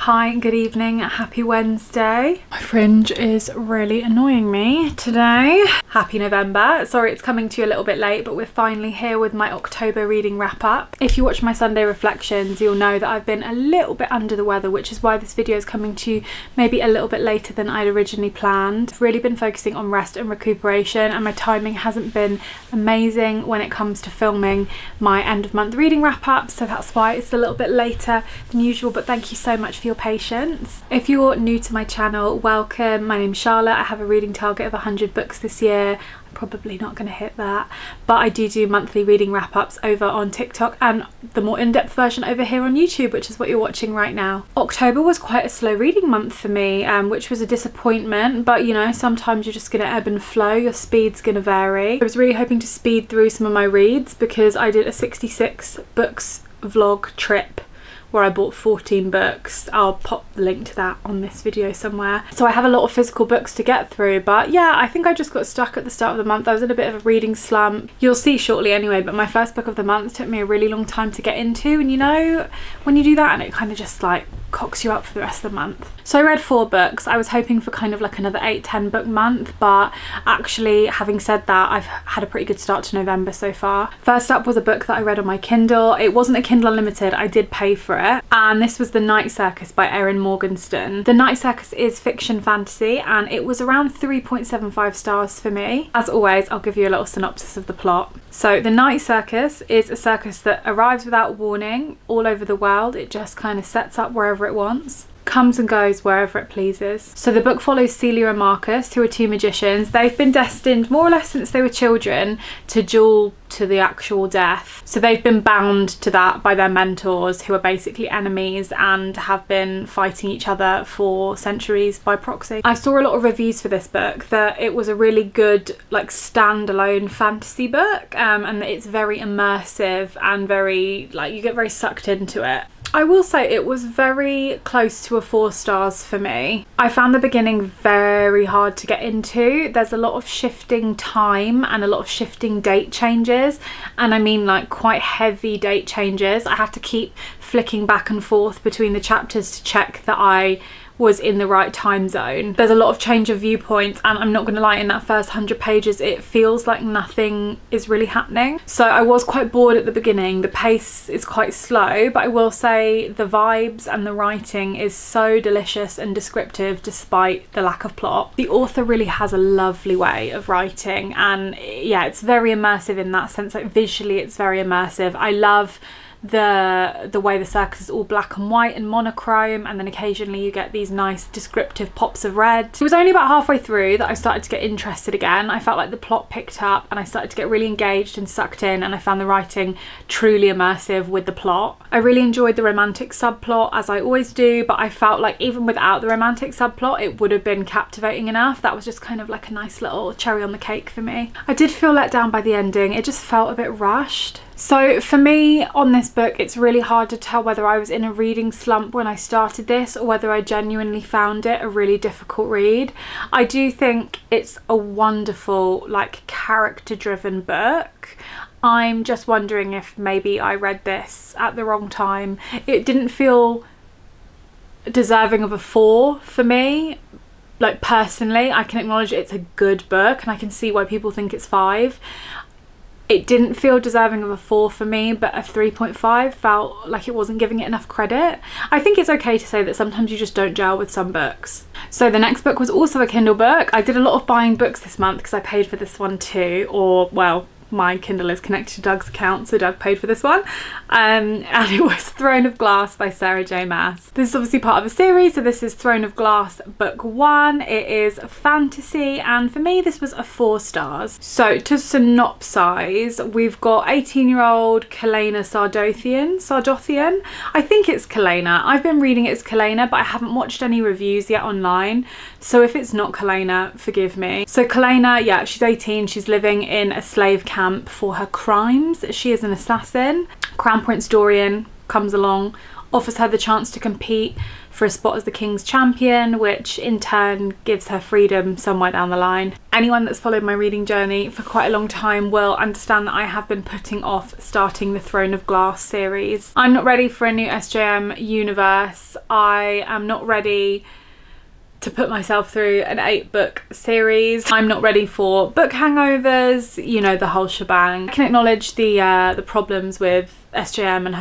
Hi, good evening, happy Wednesday. My fringe is really annoying me today. Happy November. Sorry it's coming to you a little bit late, but we're finally here with my October reading wrap up. If you watch my Sunday reflections, you'll know that I've been a little bit under the weather, which is why this video is coming to you maybe a little bit later than I'd originally planned. I've really been focusing on rest and recuperation, and my timing hasn't been amazing when it comes to filming my end of month reading wrap up, so that's why it's a little bit later than usual, but thank you so much for your patience. If you're new to my channel, welcome. My name's Charlotte. I have a reading target of 100 books this year. I'm probably not going to hit that, but I do monthly reading wrap-ups over on TikTok and the more in-depth version over here on YouTube, which is what you're watching right now. October was quite a slow reading month for me, which was a disappointment, but you know, sometimes you're just going to ebb and flow, your speed's going to vary. I was really hoping to speed through some of my reads because I did a 66 books vlog trip where I bought 14 books. I'll pop the link to that on this video somewhere. So I have a lot of physical books to get through, but yeah, I think I just got stuck at the start of the month. I was in a bit of a reading slump. You'll see shortly anyway, but my first book of the month took me a really long time to get into, and you know, when you do that and it kind of just like cocks you up for the rest of the month. So I read 4 books. I was hoping for kind of like another 8-10 book month, but actually, having said that, I've had a pretty good start to November so far. First up was a book that I read on my Kindle. It wasn't a Kindle Unlimited, I did pay for it, and this was The Night Circus by Erin Morgenstern. The Night Circus is fiction fantasy, and it was around 3.75 stars for me. As always, I'll give you a little synopsis of the plot. So The Night Circus is a circus that arrives without warning all over the world. It just kind of sets up wherever it wants, comes and goes wherever it pleases. So the book follows Celia and Marcus, who are 2 magicians. They've been destined more or less since they were children to duel to the actual death. So they've been bound to that by their mentors, who are basically enemies and have been fighting each other for centuries by proxy. I saw a lot of reviews for this book that it was a really good like standalone fantasy book, and that it's very immersive and very like you get very sucked into it. I will say it was very close to a 4 stars for me. I found the beginning very hard to get into. There's a lot of shifting time and a lot of shifting date changes, and I mean like quite heavy date changes. I have to keep flicking back and forth between the chapters to check that I was in the right time zone. There's a lot of change of viewpoints, and I'm not going to lie, in that first 100 pages it feels like nothing is really happening. So I was quite bored at the beginning. The pace is quite slow, but I will say the vibes and the writing is so delicious and descriptive despite the lack of plot. The author really has a lovely way of writing, and yeah, it's very immersive in that sense. Like visually it's very immersive. I love the way the circus is all black and white and monochrome, and then occasionally you get these nice descriptive pops of red. It was only about halfway through that I started to get interested again. I felt like the plot picked up and I started to get really engaged and sucked in, and I found the writing truly immersive with the plot. I really enjoyed the romantic subplot, as I always do, but I felt like even without the romantic subplot it would have been captivating enough. That was just kind of like a nice little cherry on the cake for me. I did feel let down by the ending. It just felt a bit rushed. So for me on this book, it's really hard to tell whether I was in a reading slump when I started this or whether I genuinely found it a really difficult read. I do think it's a wonderful, like, character-driven book. I'm just wondering if maybe I read this at the wrong time. It didn't feel deserving of a 4 for me. Like, personally, I can acknowledge it's a good book and I can see why people think it's 5. It didn't feel deserving of a 4 for me, but a 3.5 felt like it wasn't giving it enough credit. I think it's okay to say that sometimes you just don't gel with some books. So the next book was also a Kindle book. I did a lot of buying books this month because I paid for this one too, or well, my Kindle is connected to Doug's account, so Doug paid for this one, and it was Throne of Glass by Sarah J Maas. This is obviously part of a series, so this is Throne of Glass book 1. It is fantasy, and for me this was a 4 stars. So to synopsize, we've got 18-year-old Kalena Sardothian. I think it's Kalena. I've been reading it as Kalena, but I haven't watched any reviews yet online, so if it's not Kalena, forgive me. So Kalena, yeah, she's 18, she's living in a slave camp for her crimes. She is an assassin. Crown Prince Dorian comes along offers her the chance to compete for a spot as the King's champion, which in turn gives her freedom somewhere down the line. Anyone that's followed my reading journey for quite a long time will understand that I have been putting off starting the Throne of Glass series. I'm not ready for a new SJM universe. I am not ready to put myself through an 8-book series. I'm not ready for book hangovers, you know, the whole shebang. I can acknowledge the problems with SJM and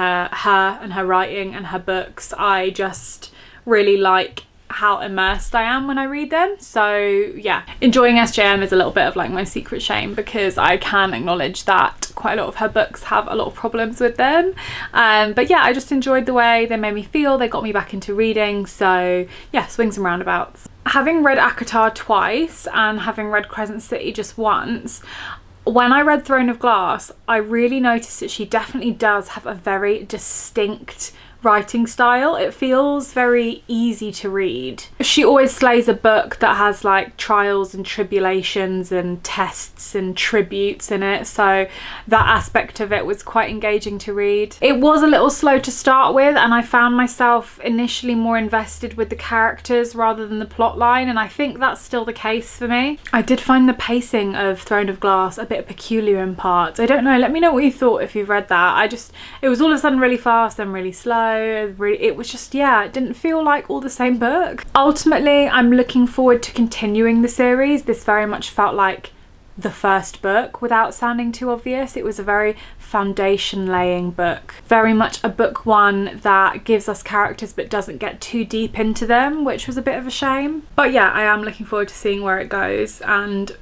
her writing and her books. I just really like how immersed I am when I read them. So yeah, enjoying SJM is a little bit of like my secret shame, because I can acknowledge that quite a lot of her books have a lot of problems with them. But yeah, I just enjoyed the way they made me feel. They got me back into reading. So yeah, swings and roundabouts. Having read ACOTAR twice and having read Crescent City just once, when I read Throne of Glass, I really noticed that she definitely does have a very distinct writing style. It feels very easy to read. She always slays a book that has like trials and tribulations and tests and tributes in it, so that aspect of it was quite engaging to read. It was a little slow to start with, and I found myself initially more invested with the characters rather than the plot line, and I think that's still the case for me. I did find the pacing of Throne of Glass a bit peculiar in parts. I don't know, let me know what you thought if you've read that. It was all of a sudden really fast and really slow. It was just, yeah, it didn't feel like all the same book. Ultimately, I'm looking forward to continuing the series. This very much felt like the first book without sounding too obvious. It was a very foundation laying book, very much a book one that gives us characters but doesn't get too deep into them, which was a bit of a shame. But yeah, I am looking forward to seeing where it goes and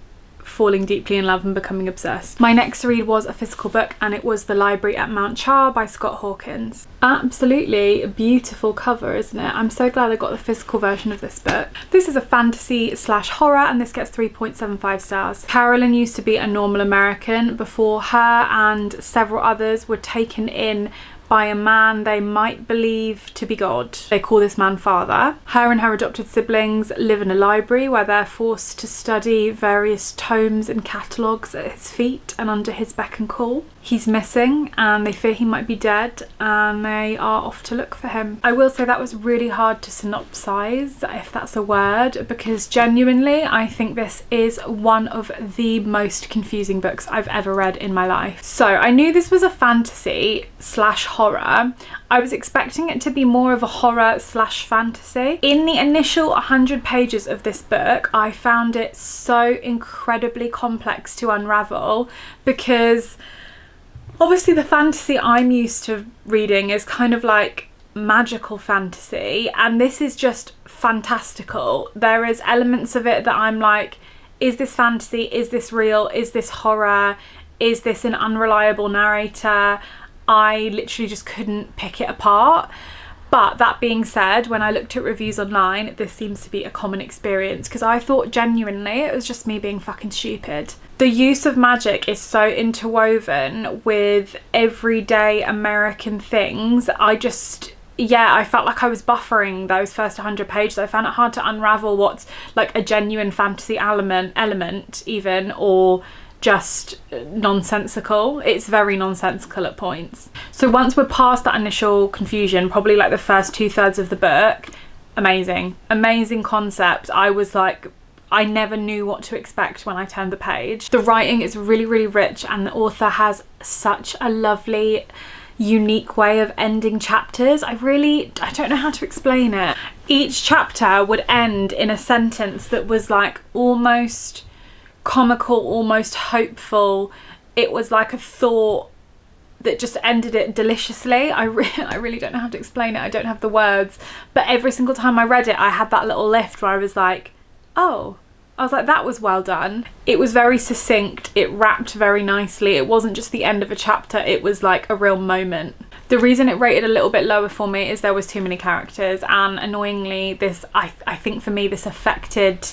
falling deeply in love and becoming obsessed. My next read was a physical book, and it was The Library at Mount Char by Scott Hawkins. Absolutely beautiful cover, isn't it? I'm so glad I got the physical version of this book. This is a fantasy / horror, and this gets 3.75 stars. Carolyn used to be a normal American before her and several others were taken in by a man they might believe to be God. They call this man Father. Her and her adopted siblings live in a library where they're forced to study various tomes and catalogues at his feet and under his beck and call. He's missing and they fear he might be dead, and they are off to look for him. I will say that was really hard to synopsize, if that's a word, because genuinely I think this is one of the most confusing books I've ever read in my life. So I knew this was a fantasy / horror. I was expecting it to be more of a horror / fantasy. In the initial 100 pages of this book, I found it so incredibly complex to unravel, because obviously the fantasy I'm used to reading is kind of like magical fantasy, and this is just fantastical. There is elements of it that I'm like, is this fantasy? Is this real? Is this horror? Is this an unreliable narrator? I literally just couldn't pick it apart. But that being said, when I looked at reviews online, this seems to be a common experience, because I thought genuinely it was just me being fucking stupid. The use of magic is so interwoven with everyday American things. I felt like I was buffering those first 100 pages. I found it hard to unravel what's like a genuine fantasy element even, or just nonsensical. It's very nonsensical at points. So once we're past that initial confusion, probably like the first 2/3 of the book, amazing concept. I was like, I never knew what to expect when I turned the page. The writing is really, really rich, and the author has such a lovely, unique way of ending chapters. I don't know how to explain it. Each chapter would end in a sentence that was like almost comical, almost hopeful. It was like a thought that just ended it deliciously. I really don't know how to explain it. I don't have the words, but every single time I read it, I had that little lift where I was like, oh, I was like, that was well done. It was very succinct. It wrapped very nicely. It wasn't just the end of a chapter. It was like a real moment. The reason it rated a little bit lower for me is there was too many characters, and annoyingly I think for me this affected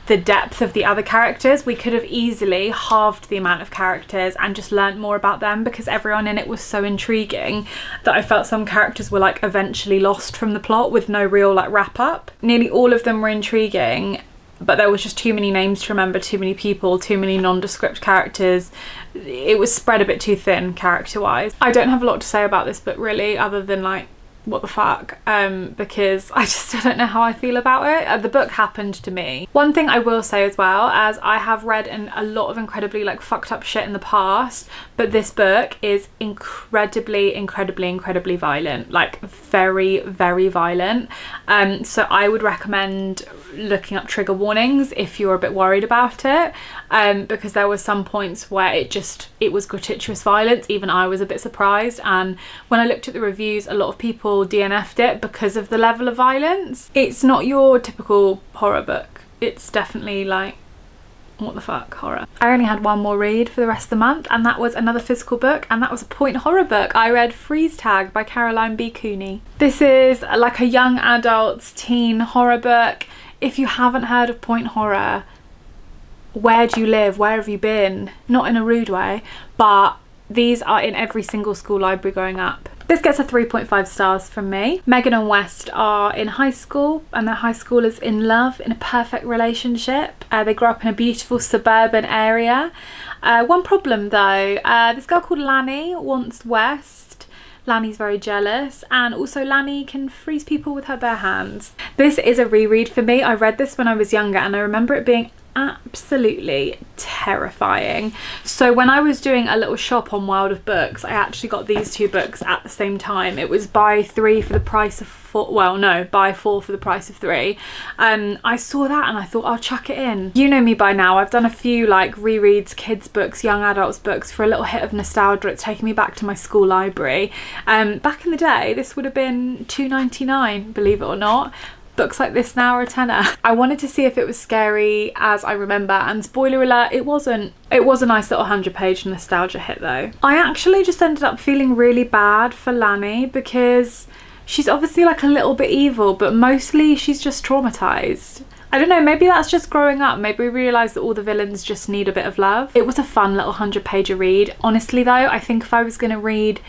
the depth of the other characters. We could have easily halved the amount of characters and just learnt more about them, because everyone in it was so intriguing that I felt some characters were like eventually lost from the plot with no real like wrap up. Nearly all of them were intriguing, but there was just too many names to remember, too many people, too many nondescript characters. It was spread a bit too thin character wise. I don't have a lot to say about this book really, other than like, what the fuck, because I just don't know how I feel about it. The book happened to me. One thing I will say as well, as I have read a lot of incredibly like fucked up shit in the past, but this book is incredibly violent, like very violent. So I would recommend looking up trigger warnings if you're a bit worried about it, because there were some points where it was gratuitous violence. Even I was a bit surprised, and when I looked at the reviews, a lot of people DNF'd it because of the level of violence. It's not your typical horror book. It's definitely like, what the fuck, horror. I only had one more read for the rest of the month, and that was another physical book, and that was a point horror book. I read Freeze Tag by Caroline B. Cooney. This is like a young adult's teen horror book. If you haven't heard of point horror, where do you live? Where have you been? Not in a rude way, but these are in every single school library growing up. This gets a 3.5 stars from me. Megan and West are in high school, and their high school is in love, in a perfect relationship. They grow up in a beautiful suburban area. One problem though, this girl called Lanny wants West. Lanny's very jealous, and also Lanny can freeze people with her bare hands. This is a reread for me. I read this when I was younger, and I remember it being absolutely terrifying. So when I was doing a little shop on World of Books, I actually got these two books at the same time. It was buy 3 for the price of 4, well no, buy 4 for the price of 3. I saw that and I thought I'll chuck it in. You know me by now, I've done a few like rereads, kids books, young adults books for a little hit of nostalgia. It's taken me back to my school library. Back in the day this would have been £2.99, believe it or not. Books like this now are a tenner. I wanted to see if it was scary as I remember, and spoiler alert, it wasn't. It was a nice little 100-page nostalgia hit though. I actually just ended up feeling really bad for Lanny, because she's obviously like a little bit evil, but mostly she's just traumatized. I don't know, maybe that's just growing up. Maybe we realise that all the villains just need a bit of love. It was a fun little 100-pager read. Honestly though, I think if I was going to read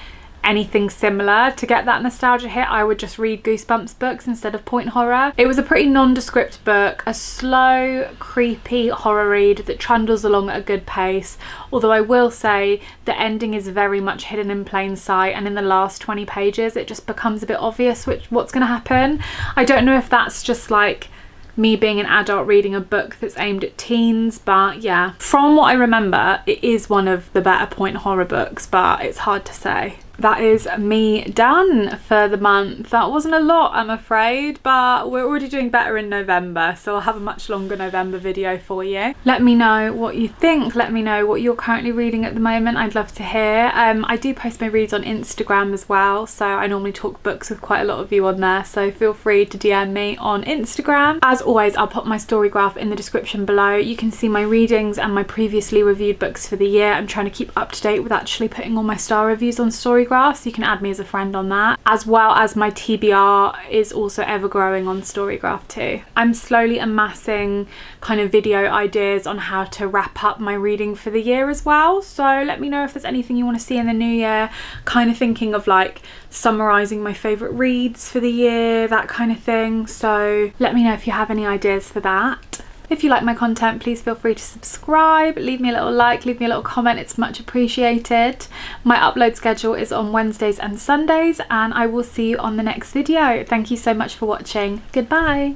anything similar to get that nostalgia hit, I would just read Goosebumps books instead of point horror. It was a pretty nondescript book, a slow, creepy horror read that trundles along at a good pace, although I will say the ending is very much hidden in plain sight, and in the last 20 pages it just becomes a bit obvious what's going to happen. I don't know if that's just like me being an adult reading a book that's aimed at teens, but yeah, from what I remember it is one of the better point horror books, but it's hard to say. That is me done for the month. That wasn't a lot, I'm afraid, but we're already doing better in November, so I'll have a much longer November video for you. Let me know what you think. Let me know what you're currently reading at the moment. I'd love to hear. I do post my reads on Instagram as well, so I normally talk books with quite a lot of you on there, so feel free to DM me on Instagram. As always, I'll put my story graph in the description below. You can see my readings and my previously reviewed books for the year. I'm trying to keep up to date with actually putting all my star reviews on story graph, so you can add me as a friend on that, as well as my TBR is also ever growing on Storygraph too. I'm slowly amassing kind of video ideas on how to wrap up my reading for the year as well, so let me know if there's anything you want to see in the new year. Kind of thinking of like summarising my favourite reads for the year, that kind of thing, so let me know if you have any ideas for that. If you like my content, please feel free to subscribe, leave me a little like, leave me a little comment, it's much appreciated. My upload schedule is on Wednesdays and Sundays, and I will see you on the next video. Thank you so much for watching. Goodbye.